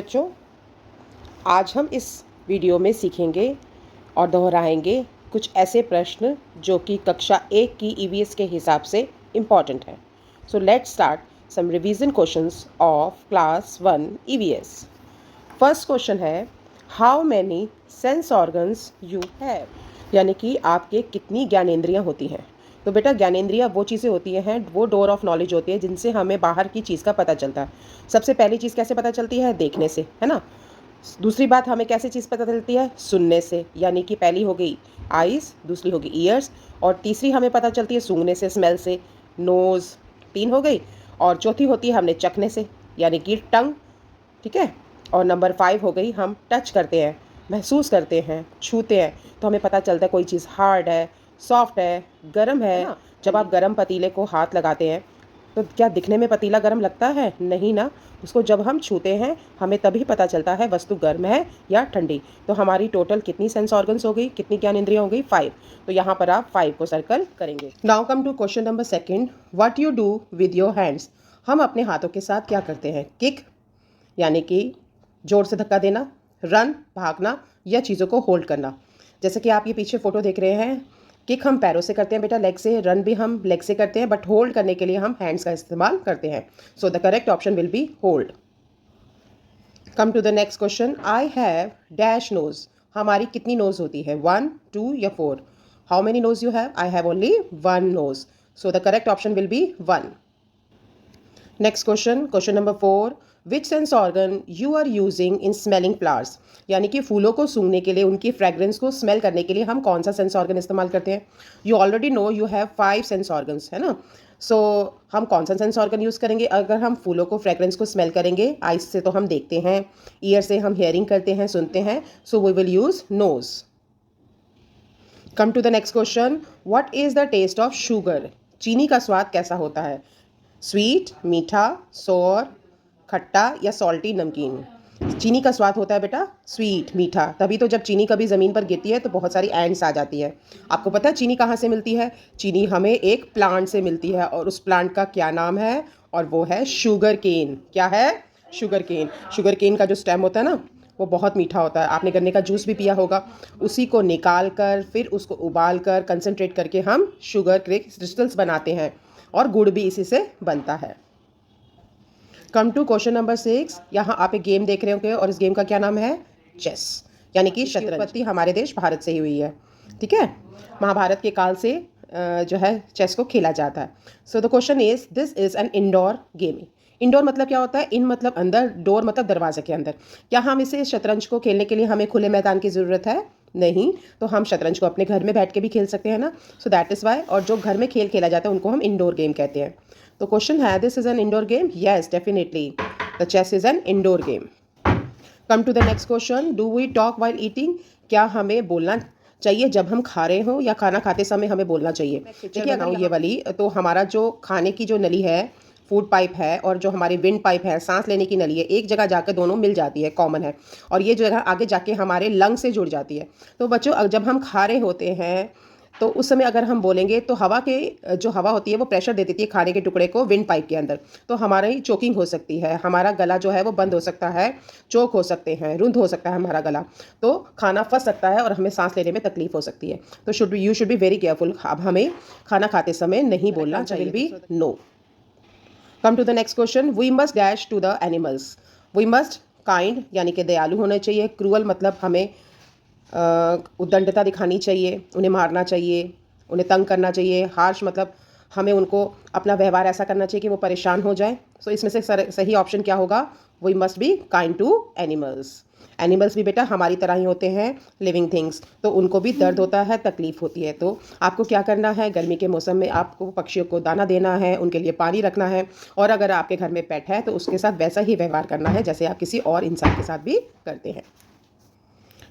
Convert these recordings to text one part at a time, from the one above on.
बच्चों, आज हम इस वीडियो में सीखेंगे और दोहराएंगे कुछ ऐसे प्रश्न जो कि कक्षा 1 की ईवीएस के हिसाब से इम्पॉर्टेंट है। So let's start some revision questions of class 1 EVS. First question है, how many sense organs you have, यानी कि आपके कितनी ज्ञानेंद्रियां होती हैं। तो बेटा ज्ञानेंद्रियां वो चीज़ें होती हैं, वो डोर ऑफ नॉलेज होती है जिनसे हमें बाहर की चीज़ का पता चलता है। सबसे पहली चीज़ कैसे पता चलती है? देखने से, है ना। दूसरी बात हमें कैसे चीज़ पता चलती है? सुनने से, यानी कि पहली हो गई आइज़, दूसरी होगी ईयर्स, और तीसरी हमें पता चलती है सूंघने से, स्मेल से, नोज़, 3 हो गई, और चौथी होती है हमने चखने से, यानी कि टंग, ठीक है। और नंबर 5 हो गई हम टच करते हैं, महसूस करते हैं, छूते हैं, तो हमें पता चलता है कोई चीज़ हार्ड है, सॉफ्ट है, गर्म है ना। जब आप गर्म पतीले को हाथ लगाते हैं तो क्या दिखने में पतीला गर्म लगता है? नहीं ना। उसको जब हम छूते हैं हमें तभी पता चलता है वस्तु गर्म है या ठंडी। तो हमारी टोटल कितनी सेंस ऑर्गन्स हो गई, कितनी ज्ञानेंद्रियां हो गई? 5। तो यहाँ पर आप 5 को सर्कल करेंगे। Now come to question number 2, what you do with your hands. हम अपने हाथों के साथ क्या करते हैं? किक, यानी कि जोर से धक्का देना, रन, भागना, या चीज़ों को होल्ड करना। जैसे कि आप ये पीछे फोटो देख रहे हैं, किक हम पैरों से करते हैं बेटा, लेग से, रन भी हम लेग से करते हैं, बट होल्ड करने के लिए हम हैंड्स का इस्तेमाल करते हैं। So the correct option will be hold. Come to the next question, I have dash nose. हमारी कितनी नोज होती है? 1, 2 या 4? How many nose you have? I have only 1 nose. So the correct option will be 1. Next question, question number 4, which sense organ you are using in smelling flowers. यानी कि फूलों को सूंघने के लिए, उनकी फ्रेग्रेंस को स्मेल करने के लिए हम कौन सा सेंस ऑर्गन इस्तेमाल करते हैं? You already know you have 5 sense organs, है ना। सो हम कौन सा सेंस ऑर्गन यूज़ करेंगे अगर हम फूलों को फ्रेग्रेंस को स्मेल करेंगे? आइज से तो हम देखते हैं, ईयर से हम हियरिंग करते हैं, सुनते हैं, so we will use nose. Come to the next question, what is the taste of sugar. चीनी का स्वाद कैसा होता है? स्वीट, मीठा, सोर, खट्टा, या सॉल्टी, नमकीन। चीनी का स्वाद होता है बेटा स्वीट, मीठा। तभी तो जब चीनी कभी ज़मीन पर गिरती है तो बहुत सारी एंड्स आ जाती है। आपको पता है चीनी कहाँ से मिलती है? चीनी हमें एक प्लांट से मिलती है, और उस प्लांट का क्या नाम है? और वो है शुगर केन। क्या है? Sugar cane. शुगर केन का जो स्टेम होता है ना, वो बहुत मीठा होता है। आपने गन्ने का जूस भी पिया होगा। उसी को निकाल कर फिर उसको उबाल कर कंसनट्रेट करके हम शुगर क्रिस्टल्स बनाते हैं, और गुड़ भी इसी से बनता है। कम टू क्वेश्चन नंबर 6, यहाँ आप एक गेम देख रहे होंगे, और इस गेम का क्या नाम है? चेस, यानी कि शतरंज। उत्पत्ति हमारे देश भारत से ही हुई है, ठीक है। महाभारत के काल से जो है चेस को खेला जाता है। So the question is, this is an indoor game. Indoor मतलब क्या होता है? इन मतलब अंदर, डोर मतलब दरवाजे के अंदर। क्या हम इसे शतरंज को खेलने के लिए हमें खुले मैदान की ज़रूरत है? नहीं। तो हम शतरंज को अपने घर में बैठ के भी खेल सकते हैं ना। सो दैट इज़ वाई, और जो घर में खेल खेला जाता है उनको हम इंडोर गेम कहते हैं। तो क्वेश्चन है, this is an indoor game? Yes, definitely the chess is an indoor game. Come to the next question, do we talk while eating. क्या हमें बोलना चाहिए जब हम खा रहे हो, या खाना खाते समय हमें बोलना चाहिए? देखिए बनाऊँ ये वाली, तो हमारा जो खाने की जो नली है, फूड पाइप है, और जो हमारी विंड पाइप है, सांस लेने की नली है, एक जगह जाकर दोनों मिल जाती है, कॉमन है, और ये जगह आगे जाके हमारे लंग से जुड़ जाती है। तो बच्चों जब हम खा रहे होते हैं तो उस समय अगर हम बोलेंगे तो हवा के जो हवा होती है वो प्रेशर दे देती है खाने के टुकड़े को विंड पाइप के अंदर, तो हमारी चोकिंग हो सकती है, हमारा गला जो है वो बंद हो सकता है, चोक हो सकते हैं, रुंध हो सकता है हमारा गला, तो खाना फंस सकता है और हमें सांस लेने में तकलीफ हो सकती है। तो you should be very careful. अब हमें खाना खाते समय नहीं बोलना चाहिए, B no. Come to the next question, we must dash to the animals. We must kind, यानी कि दयालु होने चाहिए। क्रूअल मतलब हमें उद्दंडता दिखानी चाहिए, उन्हें मारना चाहिए, उन्हें तंग करना चाहिए। हार्श मतलब हमें उनको अपना व्यवहार ऐसा करना चाहिए कि वो परेशान हो जाए। सो इसमें से सही ऑप्शन क्या होगा? We must be kind to animals. Animals भी बेटा हमारी तरह ही होते हैं, लिविंग थिंग्स, तो उनको भी दर्द होता है, तकलीफ होती है। तो आपको क्या करना है? गर्मी के मौसम में आपको पक्षियों को दाना देना है, उनके लिए पानी रखना है, और अगर आपके घर में पेट है तो उसके साथ वैसा ही व्यवहार करना है जैसे आप किसी और इंसान के साथ भी करते हैं।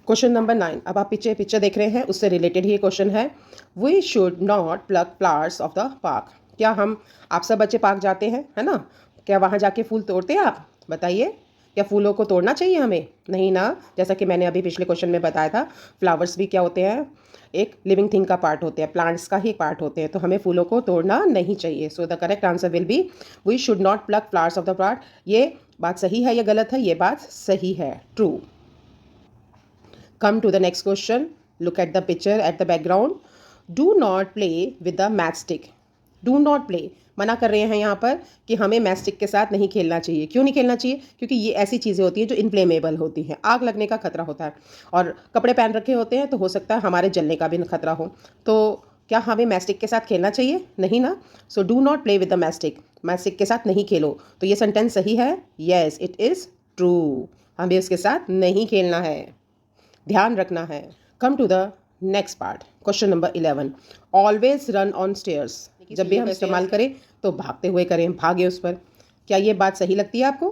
क्वेश्चन नंबर 9, अब आप पिक्चर देख रहे हैं, उससे रिलेटेड ही क्वेश्चन है, we should not pluck flowers off the park. क्या हम, आप सब बच्चे पार्क जाते हैं, है ना? क्या वहाँ जाके फूल तोड़ते हैं आप? बताइए। क्या फूलों को तोड़ना चाहिए हमें? नहीं ना। जैसा कि मैंने अभी पिछले क्वेश्चन में बताया था, फ्लावर्स भी क्या होते हैं, एक लिविंग थिंग का पार्ट होते हैं, प्लांट्स का ही पार्ट होते हैं, तो हमें फूलों को तोड़ना नहीं चाहिए। So the correct answer will be we should not pluck flowers off the plant. ये बात सही है या गलत है? ये बात सही है, true. Come to the next question. Look at the picture at the background. Do not play with the matchstick. Do not play. मना कर रहे हैं यहाँ पर कि हमें मैचस्टिक के साथ नहीं खेलना चाहिए। क्यों नहीं खेलना चाहिए? क्योंकि ये ऐसी चीज़ें होती हैं जो इनफ्लेमेबल होती हैं, आग लगने का खतरा होता है, और कपड़े पहन रखे होते हैं तो हो सकता है हमारे जलने का भी खतरा हो। तो क्या हमें मैचस्टिक के साथ खेलना चाहिए? नहीं ना। So do not play with the matchstick. Matchstick के साथ नहीं खेलो। तो ये सेंटेंस सही है? Yes, it is true. हमें उसके साथ नहीं खेलना है, ध्यान रखना है। Come to the next part, question number 11। Always run on stairs. जब भी हम इस्तेमाल करें तो भागते हुए करें, भागे उस पर। क्या ये बात सही लगती है आपको?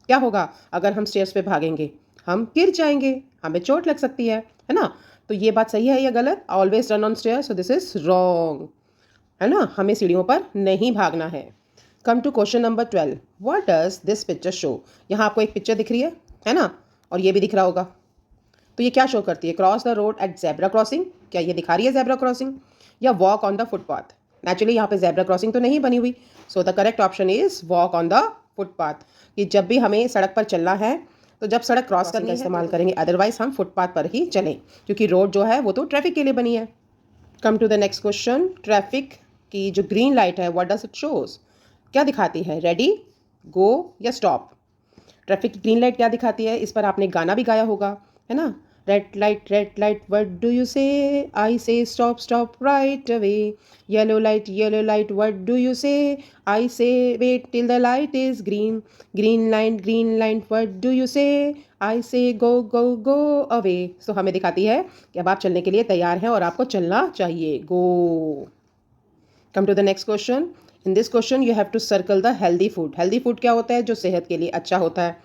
क्या होगा अगर हम स्टेयर्स पे भागेंगे? हम गिर जाएंगे, हमें चोट लग सकती है ना। तो ये बात सही है या गलत? Always run on stairs, so this is wrong, है ना। हमें सीढ़ियों पर नहीं भागना है। Come to question number 12। What does this picture show? यहाँ आपको एक पिक्चर दिख रही है ना, और ये भी दिख रहा होगा। तो ये क्या शो करती है? Cross the road at zebra crossing. क्या ये दिखा रही है जेब्रा क्रॉसिंग? या walk on the footpath? Naturally यहाँ पे जेब्रा क्रॉसिंग तो नहीं बनी हुई, so the correct option is walk on the footpath. कि जब भी हमें सड़क पर चलना है तो जब सड़क क्रॉस करने का इस्तेमाल करेंगे, अदरवाइज हम फुटपाथ पर ही चलें, क्योंकि रोड जो है वो तो ट्रैफिक के लिए बनी है। Come to the next question. Traffic की जो ग्रीन लाइट है, व्हाट डज इट शोज? क्या दिखाती है? रेडी, गो या स्टॉप? ट्रैफिक की ग्रीन लाइट क्या दिखाती है? इस पर आपने गाना भी गाया होगा, है ना। Red light what do you say? I say stop stop right away. Yellow light what do you say? I say wait till the light is green. Green light what do you say? I से गो गो go away. सो हमें दिखाती है कि अब आप चलने के लिए तैयार हैं और आपको चलना चाहिए। Go. Come to the next question. In this question you have to circle the healthy food. Healthy food क्या होता है? जो सेहत के लिए अच्छा होता है।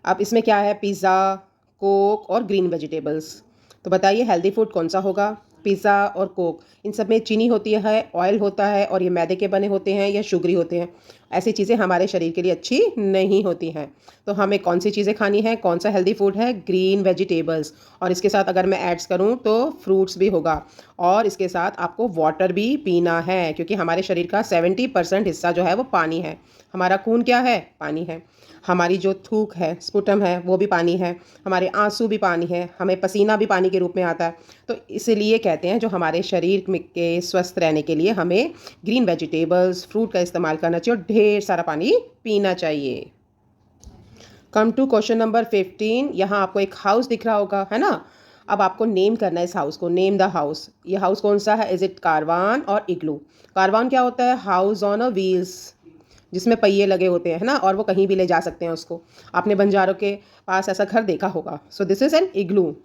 अब इसमें क्या है? पिज़्ज़ा, कोक और ग्रीन वेजिटेबल्स। तो बताइए हेल्दी फूड कौन सा होगा? पिज़्ज़ा और कोक, इन सब में चीनी होती है, ऑयल होता है, और ये मैदे के बने होते हैं या शुगरी होते हैं। ऐसी चीज़ें हमारे शरीर के लिए अच्छी नहीं होती हैं। तो हमें कौन सी चीज़ें खानी है? कौन सा हेल्दी फूड है? Green vegetables. और इसके साथ अगर मैं ऐड्स करूँ तो फ्रूट्स भी होगा, और इसके साथ आपको वाटर भी पीना है, क्योंकि हमारे शरीर का 70% हिस्सा जो है वो पानी है। हमारा खून क्या है? पानी है। हमारी जो थूक है, स्पुटम है, वो भी पानी है। हमारे आंसू भी पानी है। हमें पसीना भी पानी के रूप में आता है। तो इसलिए कहते हैं जो हमारे शरीर के स्वस्थ रहने के लिए हमें ग्रीन वेजिटेबल्स, फ्रूट का इस्तेमाल करना चाहिए और ढेर सारा पानी पीना चाहिए। Come to question number 15। यहाँ आपको एक हाउस दिख रहा होगा, है ना। अब आपको नेम करना है इस हाउस को। Name the house. ये हाउस कौन सा है? इज इट कारवान और इग्लू? कारवान क्या होता है? हाउस ऑन अ व्हील्स, जिसमें पहिए लगे होते हैं, है ना, और वो कहीं भी ले जा सकते हैं उसको। आपने बंजारों के पास ऐसा घर देखा होगा। सो दिस इज एन इग्लू।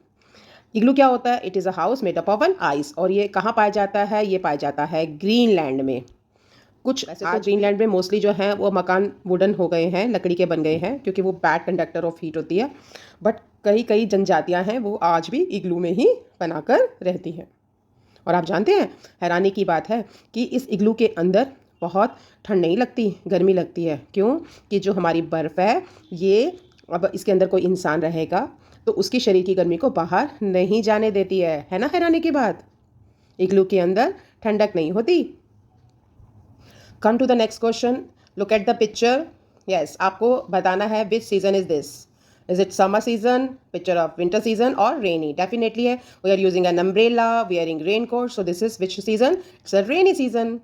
इग्लू क्या होता है? It is a house made up of an ice. और ये कहाँ पाया जाता है? ये पाया जाता है ग्रीनलैंड में। कुछ आज ग्रीनलैंड में मोस्टली जो है वो मकान वुडन हो गए हैं, लकड़ी के बन गए हैं, क्योंकि वो बैड कंडक्टर ऑफ हीट होती है। बट कई जनजातियां हैं वो आज भी इग्लू में ही बनाकर रहती हैं। और आप जानते हैं, हैरानी की बात है कि इस इग्लू के अंदर बहुत ठंड नहीं लगती, गर्मी लगती है। क्यों? कि जो हमारी बर्फ़ है, ये अब इसके अंदर कोई इंसान रहेगा तो उसकी शरीर की गर्मी को बाहर नहीं जाने देती है ना। हैरानी की बात, इग्लू के अंदर ठंडक नहीं होती। Come to the next question. Look at the picture. Yes, आपको बताना है which season is this. Is it summer season, picture of winter season और रेनी? डेफिनेटली है। We are using an umbrella, wearing raincoat, so this is which season? It's a rainy season.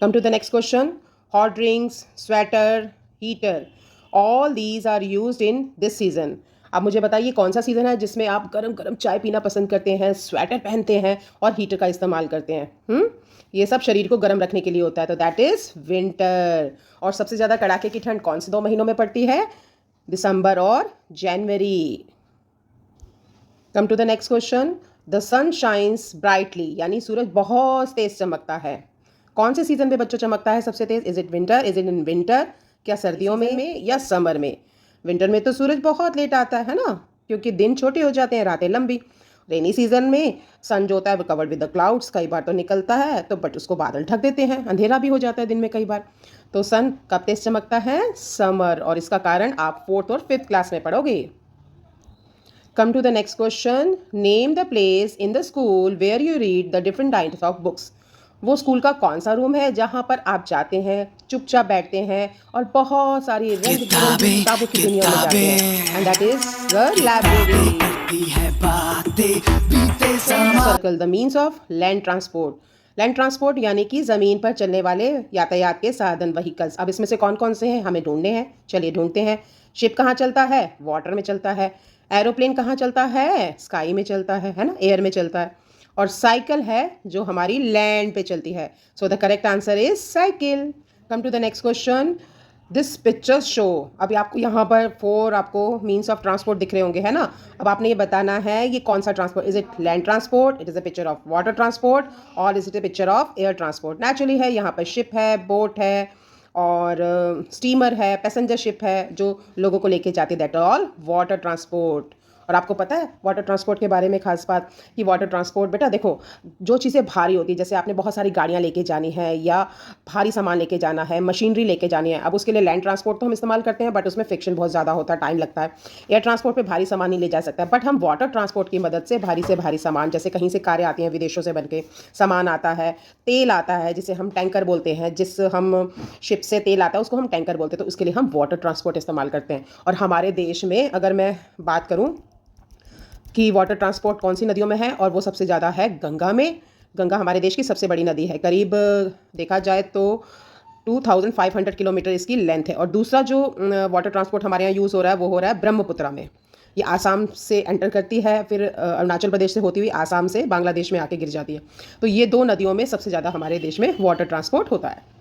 Come to the next question. Hot drinks, sweater, heater, all these are used in this season. अब मुझे बताइए कौन सा season है जिसमें आप गरम गरम चाय पीना पसंद करते हैं, स्वेटर पहनते हैं और हीटर का इस्तेमाल करते हैं? ये सब शरीर को गर्म रखने के लिए होता है, तो दैट इज़ विंटर। और सबसे ज़्यादा कड़ाके की ठंड कौन से 2 महीनों में पड़ती है? दिसंबर और जनवरी। Come to the next question. The sun shines brightly, यानी सूरज बहुत तेज चमकता है। कौन से सीजन में बच्चों चमकता है सबसे तेज? Is it winter? Is it in winter? क्या सर्दियों में या समर में? विंटर में तो सूरज बहुत लेट आता है ना, क्योंकि दिन छोटे हो जाते हैं, रातें लंबी। रेनी सीजन में सन जो होता है वो कवर्ड विद द क्लाउड्स, कई बार तो निकलता है तो बट उसको बादल ढक देते हैं, अंधेरा भी हो जाता है दिन में कई बार। तो सन कब तेज चमकता है? समर, और इसका कारण आप 4th और 5th क्लास में पढ़ोगे। Come to the next question, name the place in the school where you read the different types of books. वो स्कूल का कौन सा रूम है जहाँ पर आप जाते हैं, चुपचाप बैठते हैं और बहुत सारी रंग बिरंगी किताबों की दुनिया में जाते हैं, and that is the library. Circle the means of land transport. Land transport यानी कि ज़मीन पर चलने वाले यातायात के साधन, व्हीकल्स। अब इसमें से कौन कौन से हैं हमें ढूंढने हैं, चलिए ढूंढते हैं। शिप कहाँ चलता है? वाटर में चलता है। एरोप्लेन कहाँ चलता है? स्काई में चलता है ना, एयर में चलता है। और साइकिल है जो हमारी लैंड पे चलती है। So the correct answer is cycle. Come to the next question, this pictures show. अभी आपको यहाँ पर 4 आपको मीन्स ऑफ ट्रांसपोर्ट दिख रहे होंगे, है ना। अब आपने ये बताना है ये कौन सा transport, is it land transport, it is a picture of water transport, और is it a picture of air transport. Naturally है, यहाँ पर शिप है, बोट है, और स्टीमर है, पैसेंजर शिप है जो लोगों को लेके जाती है, दैट ऑल वाटर ट्रांसपोर्ट। और आपको पता है वाटर ट्रांसपोर्ट के बारे में खास बात कि वाटर ट्रांसपोर्ट, बेटा देखो, जो चीज़ें भारी होती है, जैसे आपने बहुत सारी गाड़ियाँ लेके जानी है या भारी सामान लेके जाना है, मशीनरी लेके जानी है, अब उसके लिए लैंड ट्रांसपोर्ट तो हम इस्तेमाल करते हैं, बट उसमें फ्रिक्शन बहुत ज़्यादा होता है, टाइम लगता है। एयर ट्रांसपोर्ट पे भारी सामान नहीं ले जा सकता, बट हम वाटर ट्रांसपोर्ट की मदद से भारी सामान, जैसे कहीं से कारें आती हैं विदेशों से बन के, सामान आता है, तेल आता है जिसे हम टैंकर बोलते हैं, जिस हम शिप से तेल आता है उसको हम टैंकर बोलते हैं, तो उसके लिए हम वाटर ट्रांसपोर्ट इस्तेमाल करते हैं। और हमारे देश में अगर मैं बात करूँ कि वाटर ट्रांसपोर्ट कौन सी नदियों में है, और वो सबसे ज़्यादा है गंगा में। गंगा हमारे देश की सबसे बड़ी नदी है, करीब देखा जाए तो 2500 किलोमीटर इसकी लेंथ है। और दूसरा जो वाटर ट्रांसपोर्ट हमारे यहाँ यूज़ हो रहा है वो हो रहा है ब्रह्मपुत्रा में। ये आसाम से एंटर करती है, फिर अरुणाचल प्रदेश से होती हुई आसाम से बांग्लादेश में आके गिर जाती है। तो ये 2 नदियों में सबसे ज़्यादा हमारे देश में वाटर ट्रांसपोर्ट होता है।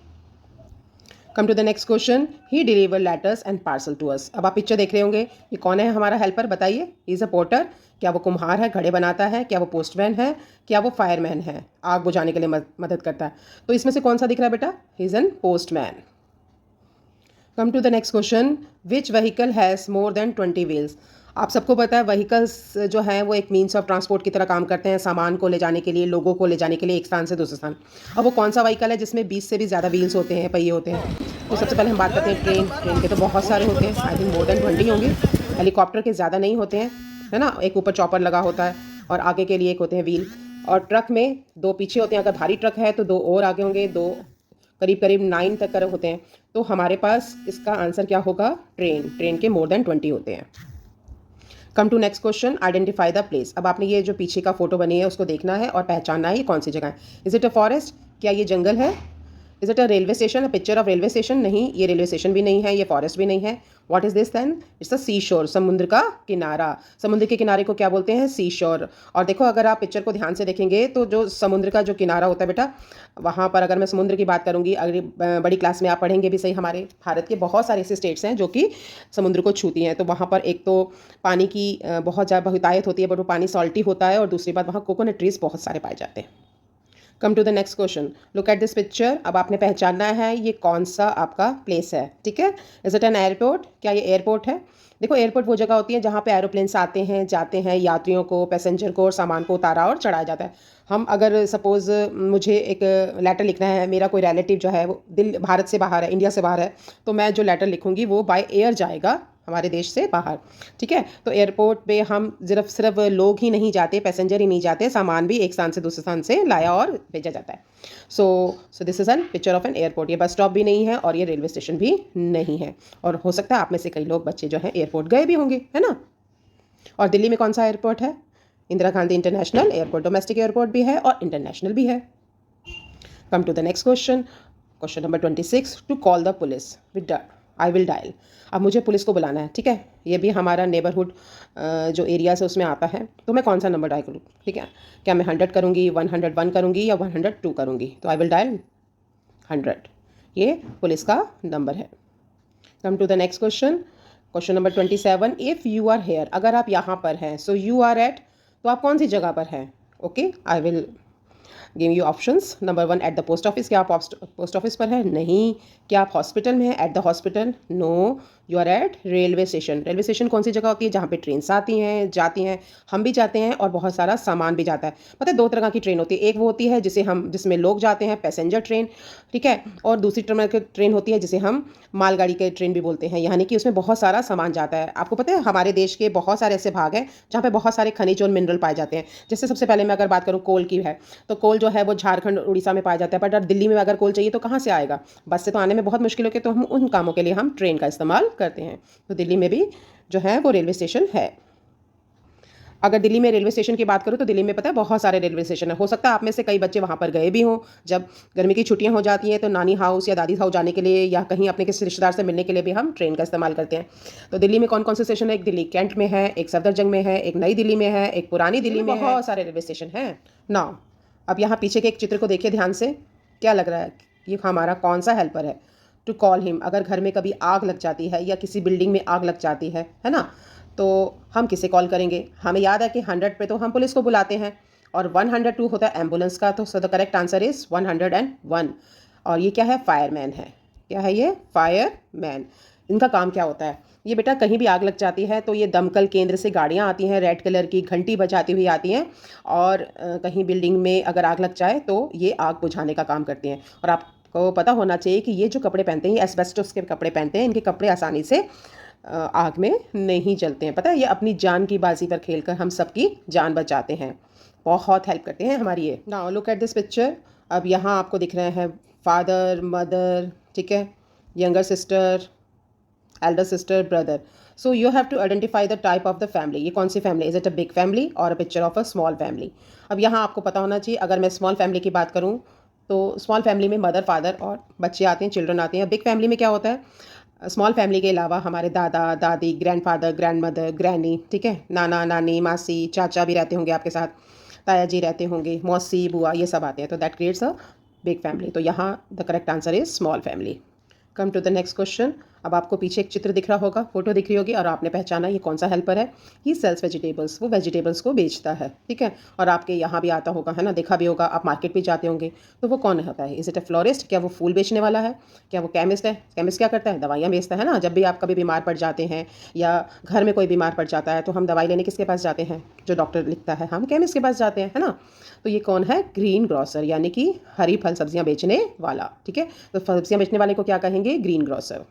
Come to the next question, he deliver letters and parcel to us. अब आप पिक्चर देख रहे होंगे, ये कौन है हमारा हेल्पर, बताइए। He is a porter. क्या वो कुम्हार है, घड़े बनाता है? क्या वो पोस्टमैन है? क्या वो फायरमैन है, आग बुझाने के लिए मदद करता है? तो इसमें से कौन सा दिख रहा है बेटा? He is an postman. Come to the next question, which vehicle has more than 20 wheels. आप सबको पता है व्हीकल्स जो हैं वो एक मीन्स ऑफ ट्रांसपोर्ट की तरह काम करते हैं, सामान को ले जाने के लिए, लोगों को ले जाने के लिए एक स्थान से दूसरे स्थान। अब वो कौन सा व्हीकल है जिसमें 20 से भी ज़्यादा व्हील्स होते हैं, पहिए होते हैं? तो सबसे पहले हम बात करते हैं ट्रेन। ट्रेन के तो बहुत सारे होते हैं, आई थिंक मोर देन 20 होंगे। हेलीकॉप्टर के ज़्यादा नहीं होते हैं, है ना, एक ऊपर चॉपर लगा होता है और आगे के लिए एक होते हैं व्हील। और ट्रक में 2 पीछे होते हैं, अगर भारी ट्रक है तो 2 और आगे होंगे, 2 करीब 9 तक कर होते हैं। तो हमारे पास इसका आंसर क्या होगा? ट्रेन। ट्रेन के मोर देन 20 होते हैं। Come to next question, identify the place. अब आपने ये जो पीछे का फोटो बनी है उसको देखना है और पहचानना है ये कौन सी जगह है। Is it a forest? क्या ये जंगल है? Is it a railway station, a picture of railway station? नहीं, ये रेलवे स्टेशन भी नहीं है, ये फॉरेस्ट भी नहीं है। What is this then? It's a seashore, समुद्र का किनारा। समुद्र के किनारे को क्या बोलते हैं? सी शोर। और देखो अगर आप पिक्चर को ध्यान से देखेंगे तो जो समुद्र का जो किनारा होता है बेटा, वहाँ पर अगर मैं समुद्र की बात करूँगी, अगर बड़ी क्लास में आप पढ़ेंगे भी सही, हमारे भारत के बहुत सारे ऐसे स्टेट्स हैं जो कि समुद्र को छूती हैं। तो वहाँ पर एक तो पानी की बहुत ज़्यादा बहुतायत होती है, बट वो पानी सॉल्टी होता है, और दूसरी बात वहाँ कोकोनट ट्रीज बहुत सारे पाए जाते हैं। Come to the next question, look at this picture. अब आपने पहचानना है ये कौन सा आपका प्लेस है, ठीक है। Is it an airport? क्या ये एयरपोर्ट है? देखो एयरपोर्ट वो जगह होती है जहाँ पे एरोप्लेन्स आते हैं, जाते हैं, यात्रियों को, पैसेंजर को और सामान को उतारा और चढ़ाया जाता है। हम अगर सपोज़ मुझे एक लेटर लिखना है, मेरा कोई रिलेटिव जो है वो भारत से बाहर है, इंडिया से बाहर है, तो मैं जो लेटर लिखूँगी वो बाय एयर जाएगा हमारे देश से बाहर, ठीक है। तो एयरपोर्ट पे हम सिर्फ लोग ही नहीं जाते, पैसेंजर ही नहीं जाते, सामान भी एक स्थान से दूसरे स्थान से लाया और भेजा जाता है। So this is an picture of an airport. ये बस स्टॉप भी नहीं है और ये रेलवे स्टेशन भी नहीं है। और हो सकता है आप में से कई लोग बच्चे जो हैं एयरपोर्ट गए भी होंगे, है ना। और दिल्ली में कौन सा एयरपोर्ट है? Indira Gandhi international airport. Domestic airport भी है और इंटरनेशनल भी है। Come to the next question, question number 26, to call the police with I will dial. अब मुझे पुलिस को बुलाना है, ठीक है। ये भी हमारा नेबरहुड जो एरिया है उसमें आता है, तो मैं कौन सा नंबर डायल करूँ, ठीक है। क्या मैं 100 करूँगी, 101 करूँगी या 102 करूँगी? तो आई विल डायल 100, ये पुलिस का नंबर है। Come to the next question, question number 27, if you are here. अगर आप यहाँ पर हैं, सो यू आर एट, तो आप कौन सी जगह पर हैं? Okay, I will give you options. Number 1 at the post office, क्या आप पोस्ट ऑफिस पर है? नहीं। क्या आप हॉस्पिटल में हैं? At the hospital, no. You are at railway station. Railway station कौन सी जगह होती है? जहाँ पे ट्रेन्स आती हैं, जाती हैं, हम भी जाते हैं और बहुत सारा सामान भी जाता है। पता है 2 तरह की ट्रेन होती है, एक वो होती है जिसमें लोग जाते हैं, पैसेंजर ट्रेन, ठीक है, और दूसरी तरह की ट्रेन होती है जिसे हम मालगाड़ी के ट्रेन भी बोलते हैं, यानी कि उसमें बहुत सारा सामान जाता है। आपको पता है हमारे देश के बहुत सारे ऐसे भाग हैं जहाँ पे बहुत सारे खनिज और मिनरल पाए जाते हैं। जैसे सबसे पहले मैं अगर बात करूँ कोल की है, तो कोल जो है वो झारखंड उड़ीसा में पाया जाता है, बट अब दिल्ली में अगर कोल चाहिए तो कहाँ से आएगा? बस से तो आने में बहुत मुश्किल होती है, तो हम उन कामों के लिए हम ट्रेन का इस्तेमाल करते हैं। तो दिल्ली में भी जो है वो रेलवे स्टेशन है। अगर दिल्ली में रेलवे स्टेशन की बात करूँ तो दिल्ली में पता है बहुत सारे रेलवे स्टेशन है। हो सकता है आप में से कई बच्चे वहाँ पर गए भी हों। जब गर्मी की छुट्टियाँ हो जाती हैं तो नानी हाउस या दादी हाउस जाने के लिए या कहीं अपने किसी रिश्तेदार से मिलने के लिए भी हम ट्रेन का इस्तेमाल करते हैं। तो दिल्ली में कौन कौन से स्टेशन है? एक दिल्ली कैंट में है, एक सफदरजंग में है, एक नई दिल्ली में है, एक पुरानी दिल्ली में, बहुत सारे रेलवे स्टेशन हैं ना। अब यहाँ पीछे के एक चित्र को देखिए ध्यान से, क्या लग रहा है? ये हमारा कौन सा हेल्पर है? To call him. अगर घर में कभी आग लग जाती है या किसी बिल्डिंग में आग लग जाती है ना, तो हम किसे कॉल करेंगे? हमें याद है कि 100 पे तो हम पुलिस को बुलाते हैं और 102 होता है एम्बुलेंस का। तो सो द करेक्ट आंसर इज़ 101। और ये क्या है? फायरमैन है। क्या है ये? फायरमैन। इनका काम क्या होता है? ये बेटा कहीं भी आग लग जाती है तो ये दमकल केंद्र से गाड़ियाँ आती हैं, रेड कलर की घंटी बजाती हुई आती हैं, और कहीं बिल्डिंग में अगर आग लग जाए तो ये आग बुझाने का काम करती हैं। और आपको पता होना चाहिए कि ये जो कपड़े पहनते हैं, ये एस्बेस्टोस के कपड़े पहनते हैं। इनके कपड़े आसानी से आग में नहीं जलते हैं। पता है ये अपनी जान की बाजी पर खेलकर हम सबकी जान बचाते हैं, बहुत हेल्प करते हैं हमारी ये। Now look at this picture. अब यहाँ आपको दिख रहे हैं फादर, मदर, ठीक है, younger sister, elder sister, brother. So you have to identify the type of the family. ये कौन सी family? Is it a big family और a picture of a small family? अब यहाँ आपको पता होना चाहिए, अगर मैं स्मॉल फैमिली की बात करूँ तो स्मॉल फैमिली में मदर, फादर और बच्चे आते हैं, चिल्ड्रन आते हैं। बिग फैमिली में क्या होता है? स्मॉल फैमिली के अलावा हमारे दादा दादी, ग्रैंडफादर, ग्रैंडमदर, ग्रैनी, ठीक है, नाना नानी, मासी, चाचा भी रहते होंगे आपके साथ, ताया जी रहते होंगे, मौसी, बुआ, ये सब आते हैं। तो that creates a big family. तो यहाँ the correct answer is small family. Come to the next question. अब आपको पीछे एक चित्र दिख रहा होगा, फोटो दिख रही होगी, और आपने पहचाना ये कौन सा हेल्पर है? ही सेल्स वेजिटेबल्स। वो वेजिटेबल्स को बेचता है, ठीक है। और आपके यहाँ भी आता होगा, है ना, देखा भी होगा, आप मार्केट भी जाते होंगे। तो वो कौन होता है? Is it a florist? क्या वो फूल बेचने वाला है? क्या वो केमिस्ट है? केमिस्ट क्या करता है? दवाइयाँ बेचता है ना। जब भी आप कभी बीमार पड़ जाते हैं या घर में कोई बीमार पड़ जाता है तो हम दवाई लेने किसके पास जाते हैं? जो डॉक्टर लिखता है, हम केमिस्ट के पास जाते हैं, है ना। तो ये कौन है? ग्रीन ग्रोसर, यानी कि हरी फल सब्जियां बेचने वाला, ठीक है। तो सब्जियां बेचने वाले को क्या कहेंगे? Green grocer.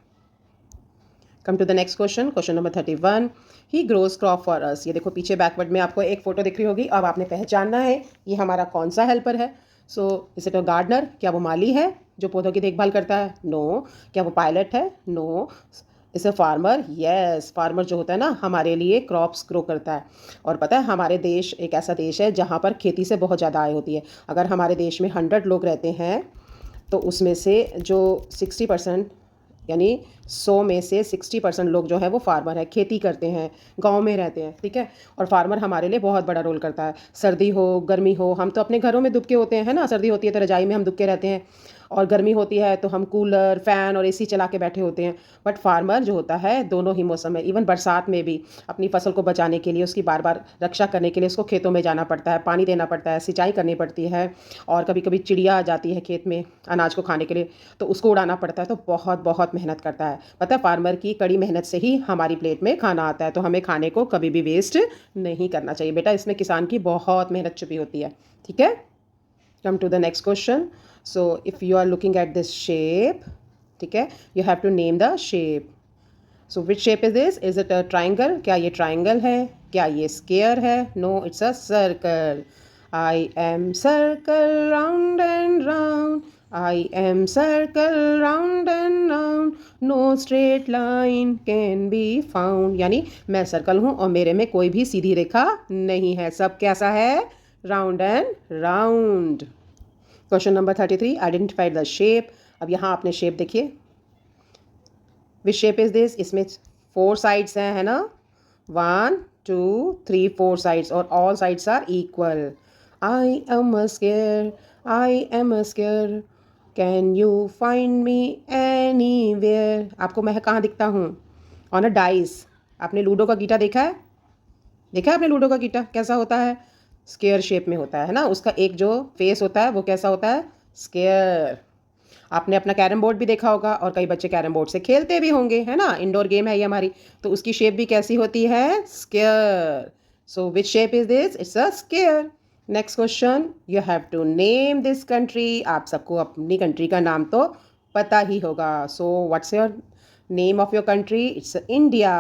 Come to the next question, question number 31। He grows crop for us. ये देखो पीछे बैकवर्ड में आपको एक फोटो दिख रही होगी। अब आपने पहचानना है ये हमारा कौन सा हेल्पर है। So is it a gardener? क्या वो माली है जो पौधों की देखभाल करता है? नो। क्या वो पायलट है? No. Is a farmer? Yes. Farmer जो होता है ना, हमारे लिए क्रॉप्स ग्रो करता है। और पता है हमारे देश एक ऐसा देश है जहाँ पर खेती से बहुत ज़्यादा आय होती है। अगर हमारे देश में 100 लोग रहते हैं तो उसमें से जो 60%, यानी 100 में से 60% लोग जो है वो फार्मर है, खेती करते हैं, गांव में रहते हैं, ठीक है। और फार्मर हमारे लिए बहुत बड़ा रोल करता है। सर्दी हो, गर्मी हो, हम तो अपने घरों में दुबके होते हैं, है ना। सर्दी होती है तो रजाई में हम दुबके रहते हैं, और गर्मी होती है तो हम कूलर, फ़ैन और एसी चला के बैठे होते हैं। बट फार्मर जो होता है दोनों ही मौसम में, इवन बरसात में भी अपनी फसल को बचाने के लिए, उसकी बार बार रक्षा करने के लिए उसको खेतों में जाना पड़ता है, पानी देना पड़ता है, सिंचाई करनी पड़ती है, और कभी कभी चिड़िया आ जाती है खेत में अनाज को खाने के लिए, तो उसको उड़ाना पड़ता है। तो बहुत बहुत मेहनत करता है। पता है फार्मर की कड़ी मेहनत से ही हमारी प्लेट में खाना आता है। तो हमें खाने को कभी भी वेस्ट नहीं करना चाहिए बेटा, इसमें किसान की बहुत मेहनत छुपी होती है, ठीक है। Come to the next question. So if you are looking at this shape, ठीक है, you have to name the shape. So which shape is this? Is it a triangle? क्या ये triangle है? क्या ये square है? No, it's a circle. I am circle round and round. I am circle round and round. No straight line can be found. यानी मैं circle हूँ और मेरे में कोई भी सीधी रेखा नहीं है, सब कैसा है? Round and round. Question number 33, identify the shape. अब यहाँ आपने शेप देखिए, विच शेप इज दिस? इसमें 4 साइड्स हैं, है ना, 1 2 3 4 साइड्स, और all sides are equal. I am a square, I am a square, can you find me anywhere. आपको मैं कहाँ दिखता हूँ? On a dice. आपने लूडो का गीटा देखा है? देखा है आपने लूडो का गीटा कैसा होता है? स्केयर शेप में होता है ना, उसका एक जो फेस होता है वो कैसा होता है, स्केयर। आपने अपना कैरम बोर्ड भी देखा होगा और कई बच्चे कैरम बोर्ड से खेलते भी होंगे, है ना, इंडोर गेम है ये हमारी, तो उसकी शेप भी कैसी होती है, square. So which shape is this, it's a square. Next question, you have to name this country. आप सबको अपनी कंट्री का नाम तो पता ही होगा। So what's your name of your country, it's India.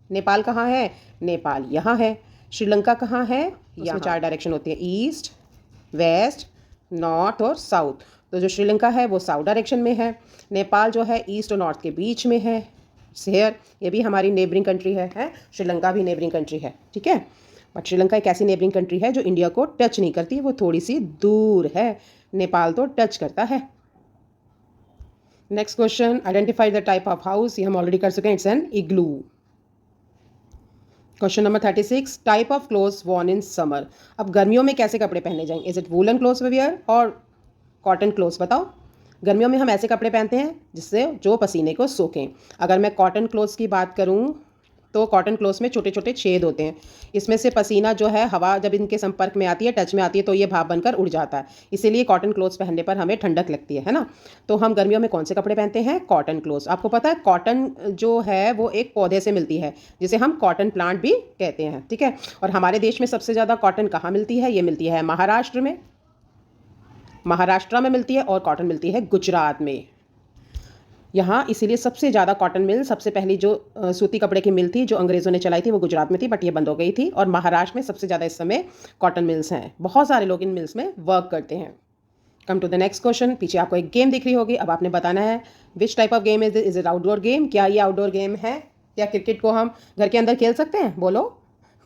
Nepal कहाँ है, नेपाल यहाँ है। श्रीलंका कहाँ है, यहाँ 4 डायरेक्शन होती है, ईस्ट, वेस्ट, नॉर्थ और साउथ। तो जो श्रीलंका है वो साउथ डायरेक्शन में है, नेपाल जो है ईस्ट और नॉर्थ के बीच में है। शेयर, ये भी हमारी नेबरिंग कंट्री है, श्रीलंका भी नेबरिंग कंट्री है, ठीक है। बट श्रीलंका एक ऐसी नेबरिंग कंट्री है जो इंडिया को टच नहीं करती, वो थोड़ी सी दूर है। नेपाल तो टच करता है। Next question, identify the type of house. ये हम ऑलरेडी कर चुके हैं, it's an igloo. Question number 36, type of clothes worn in summer. अब गर्मियों में कैसे कपड़े पहने जाएंगे, is it woollen clothes wear और कॉटन क्लोथ्स, बताओ। गर्मियों में हम ऐसे कपड़े पहनते हैं जिससे जो पसीने को सोखें। अगर मैं कॉटन क्लोथ्स की बात करूं तो कॉटन क्लोथ्स में छोटे छोटे छेद होते हैं, इसमें से पसीना जो है, हवा जब इनके संपर्क में आती है, टच में आती है, तो ये भाप बनकर उड़ जाता है, इसीलिए कॉटन क्लोथ्स पहनने पर हमें ठंडक लगती है ना। तो हम गर्मियों में कौन से कपड़े पहनते हैं, कॉटन क्लोथ्स। आपको पता है कॉटन जो है वो एक पौधे से मिलती है जिसे हम कॉटन प्लांट भी कहते हैं, ठीक है। और हमारे देश में सबसे ज़्यादा कॉटन कहाँ मिलती है, ये मिलती है महाराष्ट्र में, महाराष्ट्र में मिलती है, और कॉटन मिलती है गुजरात में। यहाँ इसीलिए सबसे ज़्यादा कॉटन मिल, सबसे पहली जो सूती कपड़े की मिल थी जो अंग्रेज़ों ने चलाई थी वो गुजरात में थी, बट ये बंद हो गई थी। और महाराष्ट्र में सबसे ज़्यादा इस समय कॉटन मिल्स हैं, बहुत सारे लोग इन मिल्स में वर्क करते हैं। Come to the next question. पीछे आपको एक गेम दिख रही होगी, अब आपने बताना है which type of game is it outdoor game. क्या ये आउटडोर गेम है, क्या क्रिकेट को हम घर के अंदर खेल सकते हैं, बोलो।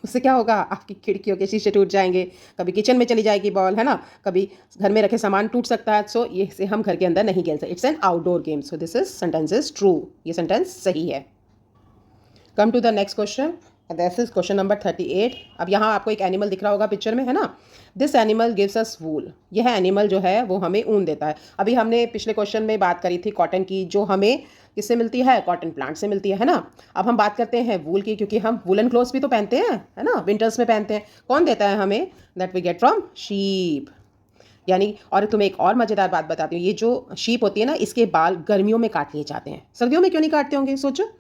उससे क्या होगा, आपकी खिड़कियों के शीशे टूट जाएंगे, कभी किचन में चली जाएगी बॉल, है ना, कभी घर में रखे सामान टूट सकता है। सो ये से हम घर के अंदर नहीं खेल सकते, it's an outdoor game. So this is sentence is true, ये सेंटेंस सही है। Come to the next question, this is question number 38। अब यहाँ आपको एक एनिमल दिख रहा होगा पिक्चर में, है ना। दिस एनिमल गिव्स अस वूल। यह एनिमल जो है वो हमें ऊन देता है। अभी हमने पिछले क्वेश्चन में बात करी थी कॉटन की, जो हमें किससे मिलती है, कॉटन प्लांट से मिलती है ना। अब हम बात करते हैं वूल की, क्योंकि हम वूलन क्लोथ्स भी तो पहनते हैं, है ना, विंटर्स में पहनते हैं। कौन देता है हमें, that we get from sheep. यानी, और तुम्हें एक और मज़ेदार बात बताती हूँ, ये जो शीप होती है ना, इसके बाल गर्मियों में काट लिए जाते हैं, सर्दियों में क्यों नहीं काटते होंगे, सोचो।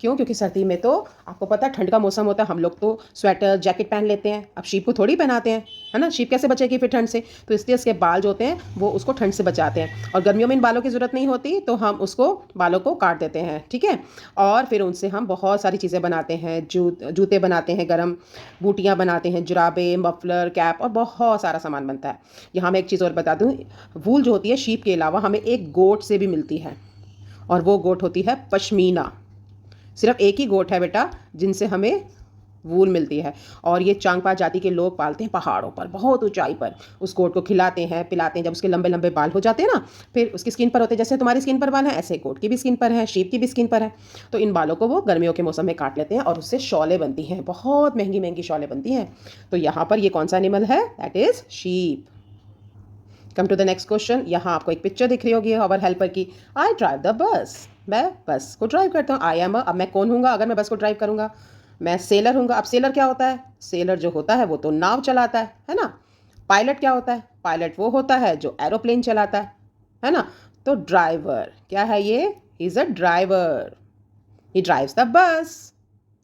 क्यों, क्योंकि सर्दी में तो आपको पता है ठंड का मौसम होता है, हम लोग तो स्वेटर जैकेट पहन लेते हैं, अब शीप को थोड़ी पहनाते हैं, है ना। शीप कैसे बचेगी फिर ठंड से, तो इसलिए इसके बाल जो होते हैं वो उसको ठंड से बचाते हैं। और गर्मियों में इन बालों की ज़रूरत नहीं होती, तो हम उसको बालों को काट देते हैं, ठीक है। और फिर उनसे हम बहुत सारी चीज़ें बनाते हैं, जूते बनाते हैं, गर्म बूटियाँ बनाते हैं, जुराबे, मफलर, कैप, और बहुत सारा सामान बनता है। यहाँ मैं एक चीज़ और बता दूँ, वूल जो होती है शीप के अलावा हमें एक गोट से भी मिलती है, और वो गोट होती है पश्मीना। सिर्फ एक ही गोट है बेटा जिनसे हमें वूल मिलती है, और ये चांगपा जाति के लोग पालते हैं पहाड़ों पर, बहुत ऊंचाई पर। उस गोट को खिलाते हैं, पिलाते हैं, जब उसके लंबे लंबे बाल हो जाते हैं ना, फिर उसकी स्किन पर होते हैं, जैसे तुम्हारी स्किन पर बाल है ऐसे गोट की भी स्किन पर है, शीप की भी स्किन पर है। तो इन बालों को वो गर्मियों के मौसम में काट लेते हैं, और उससे शॉलें बनती हैं, बहुत महंगी महंगी शॉलें बनती हैं। तो यहाँ पर ये कौन सा एनिमल है, that is sheep. Come to the next question. यहाँ आपको एक पिक्चर दिख रही होगी अवर हेल्पर की, आई ड्राइव द बस। मैं बस को ड्राइव करता हूँ, आई एम अब मैं कौन हूँगा अगर मैं बस को ड्राइव करूँगा, मैं सेलर हूँगा। अब सेलर क्या होता है, सेलर जो होता है वो तो नाव चलाता है ना। पायलट क्या होता है, पायलट वो होता है जो एरोप्लेन चलाता है ना। तो ड्राइवर क्या है, ये is a driver, he drives the bus.